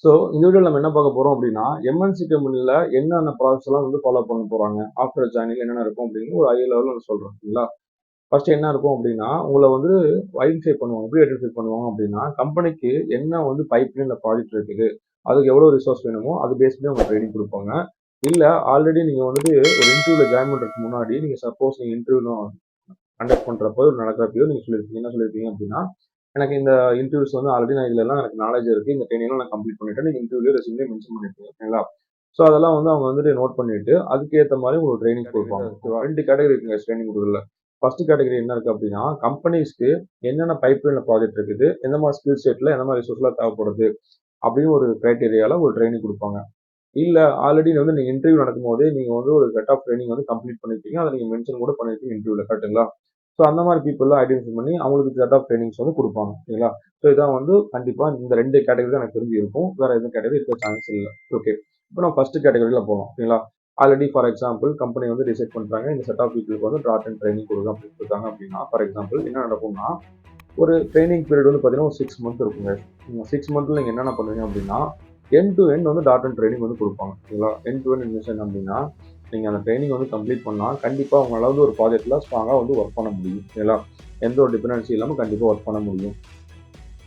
So இந்த வீடியோவில் நம்ம என்ன பார்க்க போகிறோம் அப்படின்னா எம்என்சி கம்பெனியில் என்னென்ன ப்ராசஸ் எல்லாம் வந்து ஃபாலோ பண்ண போகிறாங்க ஆஃப்டர் ஜாயினிங் என்னென்ன இருக்கும் அப்படின்னு ஒரு ஹை லெவலில் நான் சொல்கிறேன் சரிங்களா. ஃபர்ஸ்ட் என்ன இருக்கும் அப்படின்னா உங்களை வந்து ஐடென்டிஃபை பண்ணுவாங்க. எப்படி ஐடென்டிஃபை பண்ணுவாங்க அப்படின்னா கம்பெனிக்கு என்ன வந்து பைப்லைனில் ப்ராஜெக்ட் இருக்குது, அதுக்கு எவ்வளோ ரிசோர்ஸ் வேணுமோ அது பேஸ் பண்ணி அவங்க ட்ரைனிங் கொடுப்பாங்க. இல்லை ஆல்ரெடி நீங்கள் வந்துட்டு ஒரு இன்டர்வியூவில் ஜாயின் பண்ணுறதுக்கு முன்னாடி நீங்கள் சப்போஸ் நீங்கள் இன்டர்வியூ கண்டக்ட் பண்ணுறப்போ நடக்கிறப்பையோ நீங்கள் சொல்லியிருப்பீங்க என்ன சொல்லியிருப்பீங்க அப்படின்னா எனக்கு இந்த இன்டர்வியூஸ் வந்து ஆல்ரெடி நான் இதெல்லாம் எனக்கு நாலேஜ் இருக்குது, இந்த ட்ரைனிங்லாம் நான் கம்ப்ளீட் பண்ணிட்டேன், நீங்கள் இன்டர்வியூ ரெஸ்யூம்லேயே மென்ஷன் பண்ணியிருப்பீங்க ஓகேங்களா. ஸோ அதெல்லாம் வந்து அவங்க வந்துட்டு நோட் பண்ணிட்டு அதுக்கேற்ற மாதிரி உங்களுக்கு ட்ரைனிங் கொடுப்பாங்க. ரெண்டு கேட்டகரி இருக்குங்க ட்ரைனிங் கொடுக்கல. ஃபர்ஸ்ட் கேட்டகரி என்ன இருக்குது அப்படின்னா கம்பெனிஸ்க்கு என்னென்ன பைப்லைனில் ப்ராஜெக்ட் இருக்குது, எந்த மாதிரி ஸ்கில் செட்டில் எந்த மாதிரி ரிசோர்ஸ்லாம் தேவைப்படுது அப்படின்னு ஒரு க்ரைட்டீரியாவில் ஒரு ட்ரைனிங் கொடுப்பாங்க. இல்லை ஆல்ரெடி வந்து நீங்கள் இன்டர்வியூ நடக்கும் போதே நீங்கள் வந்து ஒரு செட் ஆஃப் ட்ரைனிங் வந்து கம்ப்ளீட் பண்ணியிருப்பீங்க, அதை நீங்கள் மென்ஷன் கூட பண்ணியிருப்பீங்க இன்டர்வியூவில் கரெக்டுங்களா. ஸோ அந்த மாதிரி பீப்புளெலாம் ஐடென்டிஃபை பண்ணி அவங்களுக்கு செட் ஆஃப் ட்ரைனிங்ஸ் வந்து கொடுப்பாங்க ஓகேங்களா. ஸோ இதான் வந்து கண்டிப்பாக இந்த ரெண்டு கேட்டகரி தான் எனக்கு தெரிஞ்சு இருக்கும், வேறு எதுவும் கேட்டகரி இருக்க சான்ஸ் இல்லை. ஓகே, இப்போ நம்ம ஃபர்ஸ்ட் கேட்டகரியில் போகலாம் ஓகேங்களா. ஆல்ரெடி ஃபார் எக்ஸாம்பிள் கம்பெனி வந்து டிசைட் பண்ணுறாங்க இந்த செட் ஆஃப் பீப்புளுக்கு வந்து டாட் அண்ட் ட்ரைனிங் கொடுங்க அப்படின்னு கொடுத்தாங்க அப்படின்னா ஃபார் எக்ஸாம்பிள் என்ன நடக்கும்னா ஒரு ட்ரைனிங் பீரியட் வந்து பார்த்தீங்கன்னா ஒரு 6 மந்த் இருக்குங்க. 6 மந்த்தில் நீங்கள் என்னென்ன பண்ணுவீங்க அப்படின்னா எண்ட் டு எண்ட் வந்து டாட் அண்ட் ட்ரைனிங் வந்து கொடுப்பாங்க ஓகேங்களா. எண்ட் டு எண்ட் இன்வெஸ்ட் அப்படின்னா நீங்கள் அந்த ட்ரைனிங் வந்து கம்ப்ளீட் பண்ணால் கண்டிப்பாக உங்களால் வந்து ஒரு ப்ராஜெக்டில் ஸ்ட்ராங்காக வந்து ஒர்க் பண்ண முடியும் ஓகேங்களா. எந்த ஒரு டிபெண்டன்சி இல்லாமல் கண்டிப்பாக ஒர்க் பண்ண முடியும்.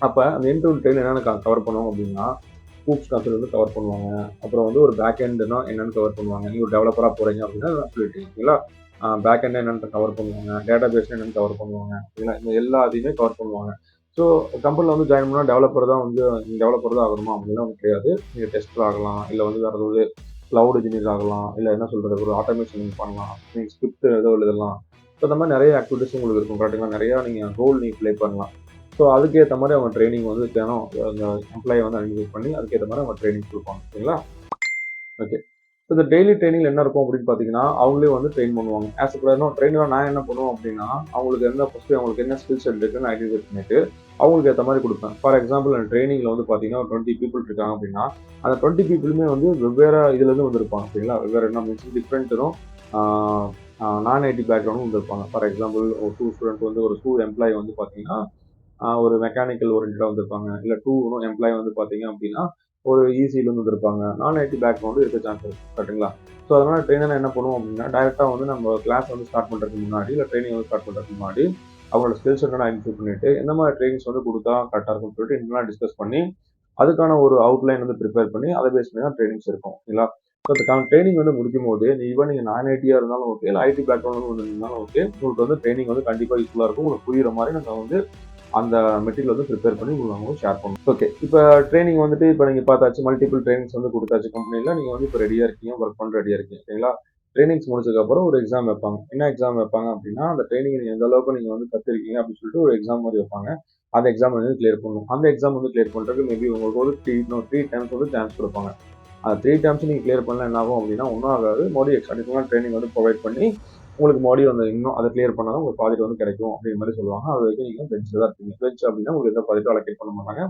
அப்போ அந்த எண்ட் டு ட்ரைனிங் என்னென்ன கவர் பண்ணுவாங்க அப்படின்னா ஹூப்ஸ் கான்செப்ட் வந்து கவர் பண்ணுவாங்க. அப்புறம் வந்து ஒரு பேக் எண்ட்னா என்னென்னு கவர் பண்ணுவாங்க. நீங்கள் ஒரு டெவலப்பராக போகிறீங்க அப்படின்னா சொல்லிட்டு ஓகேங்களா. பேக் எண்ட் என்னென்னு கவர் பண்ணுவாங்க, டேட்டா பேஸ் என்னென்னு கவர் பண்ணுவாங்க ஓகேங்களா. இந்த எல்லாத்தையுமே கவர் பண்ணுவாங்க. ஸோ கம்பெனியில் வந்து ஜாயின் பண்ணால் டெவலப்பர் தான் வந்து நீங்கள் டெவலப்பர் தான் ஆகணுமா அப்படிலாம் ஒன்றும் கிடையாது. நீங்கள் டெஸ்டர் ஆகலாம், இல்லை வந்து வேறு ஏதாவது க்ளவுட் இன்ஜினியர் ஆகலாம், இல்லை என்ன சொல்கிறது ஒரு ஆட்டோமேஷன் பண்ணலாம், நீங்கள் ஸ்கிரிப்ட் ஏதோ எழுதலாம். ஸோ இந்த மாதிரி நிறைய ஆக்டிவிட்டிஸ் உங்களுக்கு இருக்கும் கரெக்டுங்களா. நிறையா நீங்கள் ரோல் நீங்கள் ப்ளே பண்ணலாம். ஸோ அதுக்கேற்ற மாதிரி அவங்க ட்ரைனிங் வந்து தினம் அந்த எம்ப்ளாயை வந்து ஐடென்டிஃபை பண்ணி அதுக்கேற்ற மாதிரி அவங்க ட்ரைனிங் கொடுப்பாங்க ஓகேங்களா. ஓகே, ஸோ இந்த டெய்லி ட்ரைனிங் என்ன இருக்கும் அப்படின்னு பார்த்தீங்கன்னா அவங்களே வந்து ட்ரெயின் பண்ணுவாங்க. ஆஸ் அ ட்ரெயினராக நான் என்ன பண்ணுவோம் அப்படின்னா அவங்களுக்கு எந்த ஃபஸ்ட்டு அவங்களுக்கு என்ன ஸ்கில் செட் இருக்குன்னு ஐடென்டிஃபை பண்ணிட்டு அவங்களுக்கு ஏற்ற மாதிரி கொடுப்பேன். ஃபார் எக்ஸாம்பிள் அந்த ட்ரைனிங்கில் வந்து பார்த்தீங்கன்னா ஒரு 20 பீப்புள் இருக்காங்க அப்படின்னா அந்த 20 பீப்புளுமே வந்து வெவ்வேறு இதுலேருந்து வந்திருப்பாங்க ஓகேங்களா. வெவ்வேறு என்ன மீன்ஸ் டிஃப்ரெண்ட்டும் நான் ஐடி பேக்ரவுண்டும் வந்திருப்பாங்க. ஃபார் எக்ஸாம்பிள் ஒரு ஸ்டூடெண்ட் வந்து ஒரு எம்ப்ளாயி வந்து பார்த்தீங்கன்னா ஒரு மெக்கானிக்கல் ஓரியன்டாக வந்திருப்பாங்க, இல்லை எம்ப்ளாயி வந்து பார்த்தீங்க அப்படின்னா ஒரு ஈஸியிலேருந்து வந்திருப்பாங்க, நான் ஐடி பேக்ரவுண்டு இருக்க சான்ஸ் இருக்குது கரெக்டுங்களா. ஸோ அதனால் ட்ரெயினர் என்ன பண்ணுவோம் அப்படின்னா டேரெக்டாக வந்து நம்ம கிளாஸ் வந்து ஸ்டார்ட் பண்ணுறதுக்கு முன்னாடி இல்லை ட்ரைனிங் வந்து ஸ்டார்ட் பண்ணுறதுக்கு முன்னாடி அவங்களோட ஸ்கில்ஸ் என்னென்ன ஐடென்டிஃபை பண்ணிவிட்டு எந்த மாதிரி ட்ரைனிங்ஸ் வந்து கொடுத்தா கரெக்டாக இருக்கும்னு சொல்லிட்டு என்னெல்லாம் டிஸ்கஸ் பண்ணி அதுக்கான ஒரு அவுட்லைன் வந்து ப்ரிப்பேர் பண்ணி அதை பேஸ் பண்ணி தான் ட்ரைனிங்ஸ் இருக்கும் ஓகேங்களா. ஸோ அதுக்கான ட்ரைனிங் வந்து முடிக்கும் போது ஈவன் நீங்கள் நான் ஐடியாக இருந்தாலும் ஓகே, இல்லை ஐடி பேக்ரவுண்ட் வந்து இருந்தாலும் ஓகே, உங்களுக்கு வந்து ட்ரைனிங் வந்து கண்டிப்பாக யூஸ்ஃபுல்லாக இருக்கும். உங்களுக்கு புரியுற மாதிரி நாங்கள் வந்து அந்த மெட்டீரியல் வந்து ப்ரிப்பேர் பண்ணி உங்களுக்கு ஷேர் பண்ணுவோம். ஓகே, இப்போ ட்ரைனிங் வந்துட்டு இப்போ நீங்கள் பார்த்தாச்சு, மல்டிபிள் ட்ரைனிங்ஸ் வந்து கொடுத்தாச்சு கம்பெனியில், நீங்கள் வந்து இப்போ ரெடியாக இருக்கீங்க, ஒர்க் பண்ண ரெடியாக இருக்கீங்க சரிங்களா. ட்ரைனிங்ஸ் முடிச்சதுக்கப்புறம் ஒரு எக்ஸாம் வைப்பாங்க. என்ன எக்ஸாம் வைப்பாங்க அப்படின்னா அந்த ட்ரைனிங் நீங்கள் எந்த அளவுக்கு நீங்கள் வந்து கற்றுருக்கீங்க அப்படின்னு சொல்லிட்டு ஒரு எக்ஸாம் மாதிரி வைப்பாங்க. அந்த எக்ஸாம் வந்து கிளியர் பண்ணணும். அந்த எக்ஸாம் வந்து கிளியர் பண்ணுறதுக்கு மேபி உங்களுக்கு ஒரு த்ரீ டைம்ஸ் வந்து சான்ஸ் கொடுப்பாங்க. அந்த 3 டைம்ஸ் நீங்கள் கிளியர் பண்ணலாம் என்ன ஆகும் அப்படின்னா ஒன்றும் ஆகாது, மறுபடியும் அடிஷனலாக ட்ரைனிங் வந்து ப்ரொவைட் பண்ணி உங்களுக்கு மறுபடியும் அந்த இன்னும் அதை கிளியர் பண்ணால் தான் உங்களுக்கு ப்ராஜெக்ட் வந்து கிடைக்கும் அப்படிங்கிற மாதிரி சொல்லுவாங்க. அது வரைக்கும் நீங்கள் பெஞ்சில் தான் இருப்பீங்க. பெஞ்ச் அப்படின்னா உங்களுக்கு எந்த ப்ராஜெக்டும் அலோகேட் பண்ண மாட்டாங்க,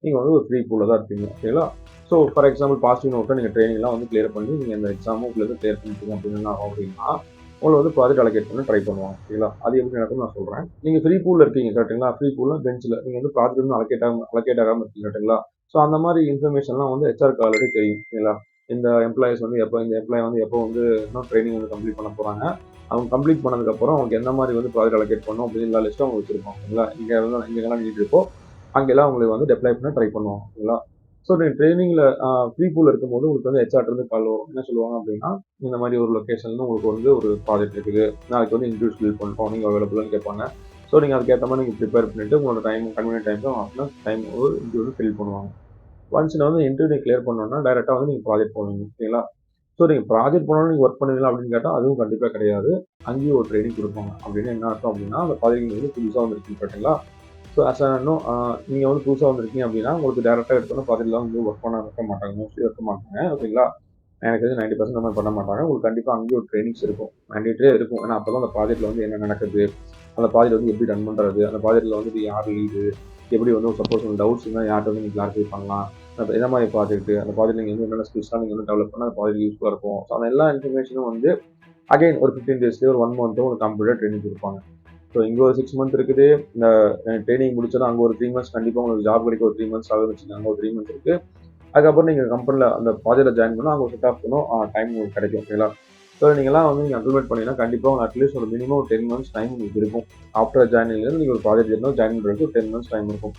நீங்கள் வந்து ஒரு ஃப்ரீ பூலில் தான் இருப்பீங்க ஓகேங்களா. ஸோ ஃபார் எக்ஸாம்பிள் பாசிட்டிவ் நோட்டை நீங்கள் ட்ரைனிங்லாம் வந்து கிளியர் பண்ணி நீங்கள் இந்த எக்ஸாமும் உங்களுக்கு கிளியர் பண்ணிட்டீங்க அப்படின்னு என்ன ஆகும் அப்படின்னா உங்களை வந்து ப்ராஜெக்ட் அலோகேட் பண்ணி ட்ரை பண்ணுவாங்க ஓகேங்களா. அது எப்படி நடக்கும் நான் சொல்கிறேன். நீங்கள் ஃப்ரீ பூலில் இருக்கீங்க கரெக்டுங்களா. ஃப்ரீ பூலில் பெஞ்சில் நீங்கள் வந்து ப்ராஜெக்ட் வந்து அலோகேட் ஆகாமல் இருக்கீங்க கரெக்டுங்களா. ஸோ அந்த மாதிரி இன்ஃபர்மேஷன்லாம் வந்து ஹெச்ஆருக்கு ஆல்ரெடி தெரியும் ஓகேங்களா. இந்த எம்ப்ளாயிஸ் வந்து இந்த எம்ப்ளாயி வந்து எப்போ வந்து இன்னும் ட்ரைனிங் வந்து கம்ப்ளீட் பண்ண போகிறாங்க, அவங்க கம்ப்ளீட் பண்ணதுக்கப்புறம் அவங்களுக்கு எந்த மாதிரி வந்து ப்ராஜெக்ட் அலோகேட் பண்ணணும் அப்படின்னு எல்லா லிஸ்ட்டும் அவங்க வச்சிருப்பாங்க ஓகேங்களா. எங்கெல்லாம் நீட் இருக்கோ அங்கெல்லாம் அவங்களை வந்து டெப்ளை பண்ண ட்ரை பண்ணுவாங்க ஓகேங்களா. ஸோ நீங்கள் ட்ரைனிங்கில் ஃப்ரீ பூல் இருக்கும்போது உங்களுக்கு வந்து ஹெச்ஆர் இருந்து கால் வரும். என்ன சொல்லுவாங்க அப்படின்னா இந்த மாதிரி ஒரு லொக்கேஷனில் உங்களுக்கு வந்து ஒரு ப்ராஜெக்ட் இருக்குது, நாளைக்கு வந்து இன்டர்வியூ ஃபில் பண்ணுறோம், நீங்கள் அவைலபிள்னு கேட்பாங்க. ஸோ நீங்கள் அதுக்கேற்ற மாதிரி நீங்கள் ப்ரிப்பேர் பண்ணிவிட்டு உங்களோட கன்வீனியன்ட் டைம் அப்படின்னா ஒரு இன்டர்வியூ ஃபில் பண்ணுவாங்க. ஒன்ஸ் வந்து இன்டர்வியூ கிளியர் பண்ணோன்னா டேரெக்டாக வந்து நீங்கள் ப்ராஜெக்ட் போவீங்க ஓகேங்களா. ஸோ நீங்கள் ப்ராஜெக்ட் போனாலும் நீங்கள் ஒர்க் பண்ணுவீங்களா அப்படின்னு கேட்டால் அதுவும் கண்டிப்பாக கிடையாது. அங்கேயும் ஒரு ட்ரைனிங் கொடுப்பாங்க. அப்படின்னு என்ன அர்த்தம் அப்படின்னா அந்த ப்ராஜெக்ட் வந்து புதுசாக வந்துருக்கீங்க கரெக்டுங்களா. ஸோ இன்னும் நீங்கள் வந்து புதுசாக வந்திருக்கீங்க அப்படின்னா உங்களுக்கு டேரெக்டாக எடுத்தோன்னா ப்ராஜெக்ட்லாம் வந்து ஒர்க் பண்ண வைக்க மாட்டாங்க, மோஸ்ட்லி வைக்க மாட்டாங்க ஓகேங்களா. எனக்கு வந்து 90% நம்ம பண்ண மாட்டாங்க. உங்களுக்கு கண்டிப்பாக அங்கேயும் ஒரு ட்ரைனிங்ஸ் இருக்கும், மேண்டேட்டரியே இருக்கும். ஏன்னா அப்போ தான் அந்த ப்ராஜெக்ட்டில் வந்து என்ன நடக்குது, அந்த ப்ராஜெக்ட் வந்து எப்படி ரன் பண்ணுறது, அந்த ப்ராஜெக்ட்டில் வந்துட்டு யார் லீடு, எப்படி வந்து சப்போஸ் உங்களுக்கு டவுட்ஸ் இருந்தால் யார்கிட்ட வந்து நீங்கள் கிளாரிஃபை பண்ணலாம், எந்த மாதிரி ப்ராஜெக்ட், அந்த ப்ராஜெக்ட் நீங்கள் வந்து என்னென்ன ஸ்கில்ஸ்லாம் நீங்கள் வந்து டெவலப் பண்ணால் அந்த ப்ராஜெக்ட் யூஸ்ஃபுல்லாக இருக்கும். ஸோ அந்த எல்லா இன்ஃபர்மேஷனும் வந்து அகைன் ஒரு 15 டேஸ்லேயே ஒரு 1 மந்த்தோ ஒரு கம்ப்ளீட்டாக ட்ரைனிங் கொடுப்பாங்க. ஸோ இங்கே ஒரு 6 மந்த் இருக்குது. இந்த ட்ரைனிங் முடிச்சதும் அங்கே ஒரு 3 மந்த்ஸ் கண்டிப்பாக உங்களுக்கு ஜாப் கிடைக்க ஒரு 3 மந்த்ஸ் ஆகுதுன்னு வச்சுக்கோங்க. அங்கே ஒரு 3 மந்த்ஸ் இருக்குது. அதுக்கப்புறம் நீங்கள் கம்பெனியில் அந்த ப்ராஜெக்ட்டில் ஜாயின் பண்ணால் அங்கே செட் ஆஃப் டைம் உங்களுக்கு கிடைக்கும். ஓகேங்களா? ஸோ நீங்கள்லாம் வந்து நீங்கள் இம்ப்ளிமெண்ட் பண்ணீங்கன்னா கண்டிப்பாக உங்களுக்கு அட்லீஸ்ட் ஒரு மினிமம் ஒரு 10 மந்த்ஸ் டைம் உங்களுக்கு இருக்கும். ஆஃப்டர் ஜாயினிங்லேருந்து நீங்கள் ஒரு ப்ராஜெக்ட் இருந்தால் ஜாயின் பண்ணுறதுக்கு ஒரு 10 மந்த்ஸ் டைம் இருக்கும்.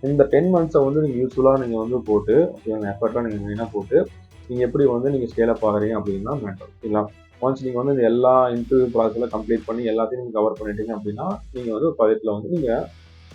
இந்த 10 மந்த்ஸை வந்து நீங்கள் யூஸ்ஃபுல்லாக நீங்கள் வந்து போட்டு ஓகேங்களா, எஃபர்ட்டாக நீங்கள் மெயினாக போட்டு நீங்கள் எப்படி வந்து நீங்கள் ஸ்கேல் அப் ஆகுறீங்க அப்படின்னா மேட்டர். ஓகேங்களா? ஒன்ஸ் நீங்கள் வந்து இந்த எல்லா இன்டர்வியூ ப்ராசஸில் கம்ப்ளீட் பண்ணி எல்லாத்தையும் நீங்கள் கவர் பண்ணிட்டீங்க அப்படின்னா நீங்கள் வந்து ஒரு ப்ராஜெக்ட்டில் வந்து நீங்கள்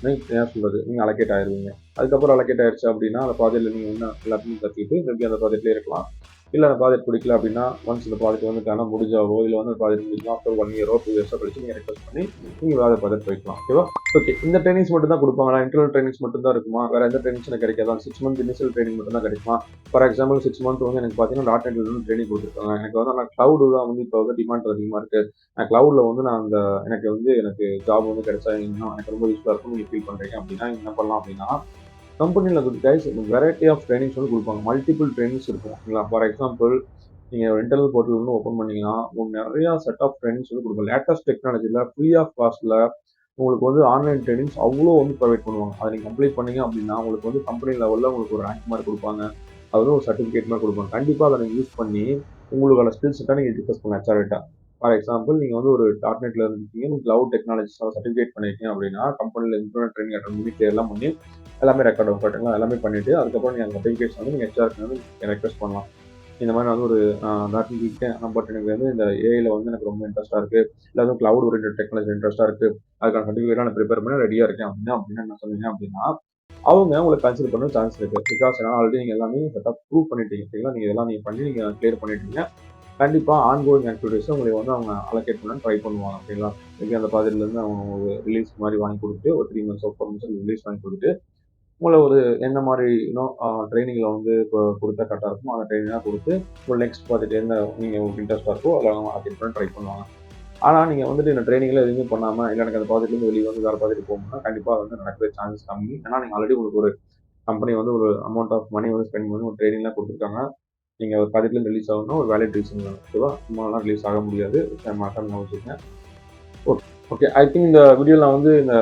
என்ன சொல்கிறது, நீங்கள் அலோகேட் ஆயிடுவீங்க. அதுக்கப்புறம் அலோகேட் ஆயிடுச்சு அப்படின்னா அந்த ப்ராஜெக்ட்டில் நீங்கள் வந்து எல்லாத்தையும் கற்றுக்கிட்டு மேபி அந்த ப்ராஜெக்ட்லேயே இருக்கலாம். இல்லை அந்த ப்ராஜெக்ட் பிடிக்கல அப்படின்னா ஒன்ஸ் இந்த ப்ராஜெக்ட் வந்து காண முடிஞ்சாவோ இல்லை வந்து ப்ராஜெக்ட் முடிஞ்சா ஆஃப்டர் 1 இயரோ 2 இயர்ஸோ கழிச்சு நீங்கள் ரெக்வஸ்ட் பண்ணி நீங்கள் வேறு ப்ராஜெக்ட் போய்க்கலாம். ஓகேவா? ஓகே, இந்த ட்ரைனிங்ஸ் மட்டும் தான் கொடுப்பாங்களா? இன்டர்னல் ட்ரைனிங்ஸ் மட்டும் தான் இருக்குமா? வேறு எந்த ட்ரைனிங்ஸ் எனக்கு கிடைக்காதா? 6 மந்த் இனிஷியல் ட்ரைனிங் மட்டும் தான் கிடைக்குமா? ஃபார் எக்ஸாம்பிள் 6 மந்த் வந்து எனக்கு பார்த்தீங்கன்னா .NET வந்து ட்ரைனிங் கொடுத்துருக்காங்க. எனக்கு வந்து ஆனால் க்ளவுடு தான் வந்து இப்போ வந்து டிமாண்ட் அதிகமாக இருக்குது. நான் க்ளவுடில் வந்து நான் அந்த எனக்கு ஜாப் வந்து கிடைச்சா இன்னும் எனக்கு ரொம்ப யூஸ்ஃபுல்லாக இருக்கும் நீங்கள் ஃபீல் பண்ணுறீங்க அப்படின்னா என்ன பண்ணலாம் அப்படின்னா, கம்பெனியில் கைஸ் வெரைட்டி ஆஃப் ட்ரைனிங்ஸ் வந்து கொடுப்பாங்க. மல்டிபிள் ட்ரைனிங்ஸ் இருக்கும். ஓகேங்களா? ஃபார் எக்ஸாம்பிள் நீங்கள் இன்டர்னல் போர்ட்டல் வந்து ஓப்பன் பண்ணீங்கன்னா உங்களுக்கு நிறையா செட் ஆஃப் ட்ரைனிங்ஸ் வந்து கொடுப்பாங்க. லேட்டஸ்ட் டெக்னாலஜியில் ஃப்ரீ ஆஃப் காஸ்ட்டில் உங்களுக்கு வந்து ஆன்லைன் ட்ரைனிங்ஸ் அவ்வளோ வந்து ப்ரொவைட் பண்ணுவாங்க. அதை நீங்கள் கம்ப்ளீட் பண்ணீங்க அப்படின்னா உங்களுக்கு வந்து கம்பெனி லெவலில் உங்களுக்கு ஒரு ரேங்க் மாதிரி கொடுப்பாங்க. அது வந்து ஒரு சர்டிஃபிகேட் மாதிரி கொடுப்பாங்க. கண்டிப்பாக அதை நீங்கள் யூஸ் பண்ணி உங்களுக்கான ஸ்கில் செட்டாக நீங்கள் டிஸ்கஸ் பண்ணலாம் ஹெச்ஆர்கிட்ட. ஃபார் எக்ஸாம்பிள் நீங்கள் வந்து ஒரு .NETல இருக்கீங்க, நீங்கள் கிளவுட் டெக்னாலஜிஸ் சர்டிஃபிகேட் பண்ணியிருக்கீங்க அப்படின்னா கம்பெனியில் இன்டர்னல் ட்ரைனிங் அட்டன் பண்ணி கிளியர்லாம் பண்ணி எல்லாமே ரெக்கார்ட் ஆகும். கரெக்டுங்களா? எல்லாமே பண்ணிவிட்டு அதுக்கப்புறம் நீங்கள் அந்த சர்டிஃபிகேட்ஸ் வந்து நீங்கள் ஹெச்ஆருக்கு வந்து ரெக்வஸ்ட் பண்ணலாம். இந்த மாதிரி நான் வந்து ஒரு இருக்கேன், பட் எனக்கு வந்து இந்த ஏஐல வந்து எனக்கு ரொம்ப இன்ட்ரெஸ்ட்டாக இருக்குது, இல்லை வந்து கிளவுட் ஓரியன்டட் டெக்னாலஜி இன்ட்ரெஸ்ட்டாக இருக்குது, அதுக்கான சர்டிஃபிகேட் நான் ப்ரிப்பேர் பண்ண ரெடியாக இருக்கேன் அப்படின்னா என்ன சொன்னீங்க அப்படின்னா அவங்க உங்களுக்கு கன்சிடர் பண்ண சான்ஸ் இருக்குது. பிகாஸ் ஏன்னா ஆல்ரெடி நீங்கள் எல்லாமே செட்டப் ப்ரூவ் பண்ணிட்டீங்க. சரிங்களா? நீங்கள் இதெல்லாம் நீங்கள் பண்ணி நீங்கள் கிளியர் பண்ணிட்டீங்க. கண்டிப்பாக ஆன்கோயிங் ஆக்டிவிட்டீஸை உங்களுக்கு வந்து அவங்க அலோகேட் பண்ண ட்ரை பண்ணுவாங்க. ஓகேங்களா? மேபி அந்த ப்ராஜெக்ட்லேருந்து அவங்க ஒரு ரிலீஸ் மாதிரி வாங்கி கொடுத்து ஒரு 3 மந்த்ஸ் 4 மந்த்ஸ் ரிலீஸ் வாங்கி கொடுத்துட்டு உங்களை ஒரு என்ன மாதிரி ட்ரைனிங்கில் வந்து இப்போ கொடுத்தா கரெக்டாக இருக்குமோ அந்த ட்ரைனிங்காக கொடுத்து ஒரு நெக்ஸ்ட் ப்ராஜெக்ட் என்ன நீங்கள் உங்களுக்கு இன்ட்ரெஸ்ட்டாக இருக்கோ அதில் அவங்க அப்டேட் பண்ண ட்ரை பண்ணுவாங்க. ஆனால் நீங்கள் வந்துட்டு இந்த ட்ரைனிங்கில் எதுவுமே பண்ணாமல் இல்லை எனக்கு அந்த ப்ராஜெக்ட்லேருந்து வெளியே வந்து வேறு ப்ராஜெக்ட் போகணும்னா கண்டிப்பாக வந்து நடக்கிற சான்ஸ் கம்மி. ஏன்னா நீங்கள் ஆல்ரெடி உங்களுக்கு ஒரு கம்பெனி வந்து ஒரு அமௌண்ட் ஆஃப் மணி வந்து ஸ்பெண்ட் பண்ணி ஒரு ட்ரைனிங்லாம் கொடுத்துருக்காங்க. நீங்கள் ஒரு ப்ராஜெக்ட்லேருந்து ரிலீஸ் ஆகணும்னா ஒரு வேலிட் ரீசன் தான். ஓகேவா? சும்மாலாம் ரிலீஸ் ஆக முடியாது. மாட்டாங்க வச்சுருக்கேன். ஓகே ஓகே ஐ திங்க் இந்த வீடியோவில் நான் வந்து இந்த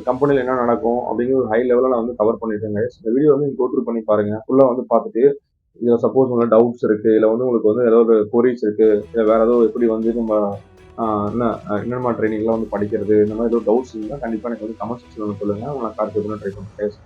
கம்பெனியில் என்ன நடக்கும் அப்படிங்கிற ஒரு ஹை லெவலில் நான் வந்து கவர் பண்ணியிருக்கேன் guys. இந்த வீடியோ வந்து நீங்கள் கோத்ரூ பண்ணி பாருங்கள். ஃபுல்லாக வந்து பார்த்துட்டு இதில் சப்போஸ் உங்களுக்கு டவுட்ஸ் இருக்குது, இல்லை வந்து உங்களுக்கு வந்து ஏதாவது ஒரு கொரிஸ் இருக்குது, இல்லை வேறு ஏதோ எப்படி வந்து நம்ம என்னென்ன ட்ரைனிங்லாம் வந்து படிக்கிறது, இந்த மாதிரி ஏதோ டவுட்ஸ் இருந்தால் கண்டிப்பாக எனக்கு வந்து கமெண்ட் செக்ஷனில் சொல்லுங்கள். நான் கார்டு ட்ரை பண்ணுறேன்.